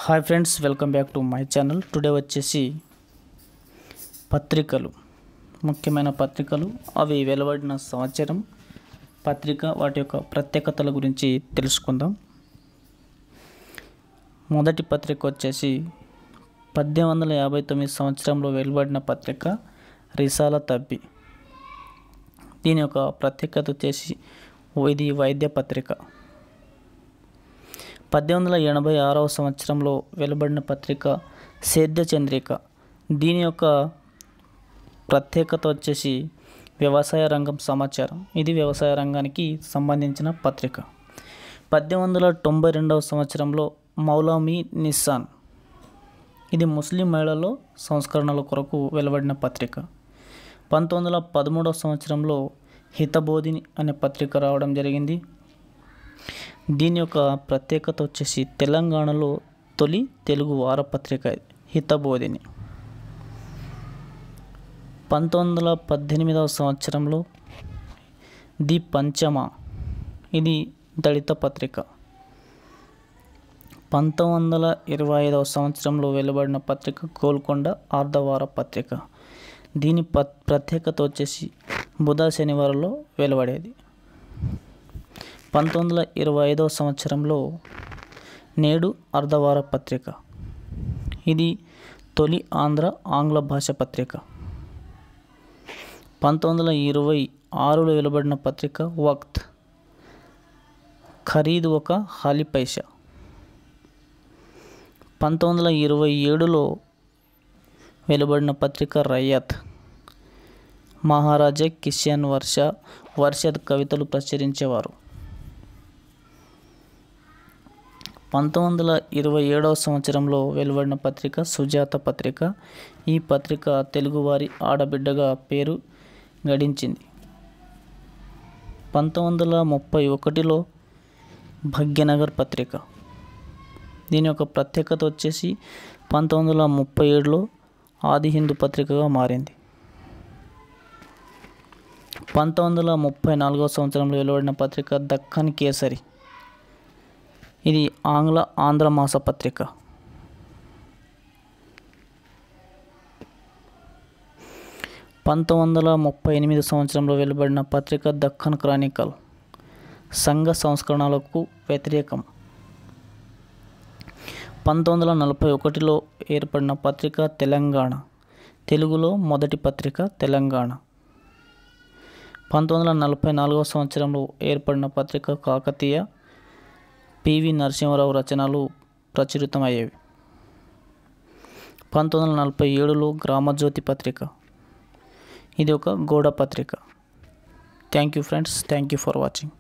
Hi friends, welcome back to my channel. Today వచ్చేసి పత్రికలు, ముఖ్యమైన పత్రికలు, అవి వెలువడిన సంవత్సరం, పత్రిక, వాటి యొక్క ప్రత్యేకతల గురించి తెలుసుకుందాం. మొదటి పత్రిక వచ్చేసి 1859 సంవత్సరంలో వెలువడిన పత్రిక రిసాలా తబ్బి. దీని యొక్క ప్రత్యేకత వచ్చేసి ఇది వైద్య పత్రిక. 1886 సంవత్సరంలో వెలువడిన పత్రిక సేద్య చంద్రిక. దీని యొక్క ప్రత్యేకత వచ్చేసి వ్యవసాయ రంగం సమాచారం. ఇది వ్యవసాయ రంగానికి సంబంధించిన పత్రిక. 1892 సంవత్సరంలో మౌలామీ నిస్సాన్. ఇది ముస్లిం మహిళల్లో సంస్కరణల కొరకు వెలువడిన పత్రిక. 1913 సంవత్సరంలో హితబోధిని అనే పత్రిక రావడం జరిగింది. దీని యొక్క ప్రత్యేకత వచ్చేసి తెలంగాణలో తొలి తెలుగు వారపత్రిక హితబోధిని. 1918 సంవత్సరంలో ది పంచమ. ఇది దళిత పత్రిక. 1925 సంవత్సరంలో వెలువడిన పత్రిక గోల్కొండ ఆర్ధవార పత్రిక. దీని ప్రత్యేకత వచ్చేసి బుధ శనివారంలో వెలువడేది. 1925 సంవత్సరంలో నేడు అర్ధవార పత్రిక. ఇది తొలి ఆంగ్ల భాష పత్రిక. 1926లో వెలువడిన పత్రిక వక్త్. ఖరీదు ఒక హాలి పైసా. 1927లో వెలువడిన పత్రిక రయ్యత్. మహారాజా కిషన్ వర్షద్ కవితలు ప్రచురించేవారు. 1927 సంవత్సరంలో వెలువడిన పత్రిక సుజాత పత్రిక. ఈ పత్రిక తెలుగువారి ఆడబిడ్డగా పేరు గడించింది. 1931లో భాగ్యనగర్ పత్రిక. దీని యొక్క ప్రత్యేకత వచ్చేసి 1937లో ఆది హిందూ పత్రికగా మారింది. 1934 సంవత్సరంలో వెలువడిన పత్రిక దక్కన్ కేసరి. ఇది ఆంధ్ర మాస పత్రిక. 1938 సంవత్సరంలో వెలువడిన పత్రిక దక్కన్ క్రానికల్. సంఘ సంస్కరణలకు వ్యతిరేకం. 1941లో ఏర్పడిన పత్రిక తెలంగాణ. తెలుగులో మొదటి పత్రిక తెలంగాణ. 1944 సంవత్సరంలో ఏర్పడిన పత్రిక కాకతీయ. పివి నరసింహారావు రచనలు ప్రచురితమయ్యేవి. 1947లో గ్రామజ్యోతి పత్రిక. ఇది ఒక గోడ పత్రిక. Thank you friends, thank you for watching.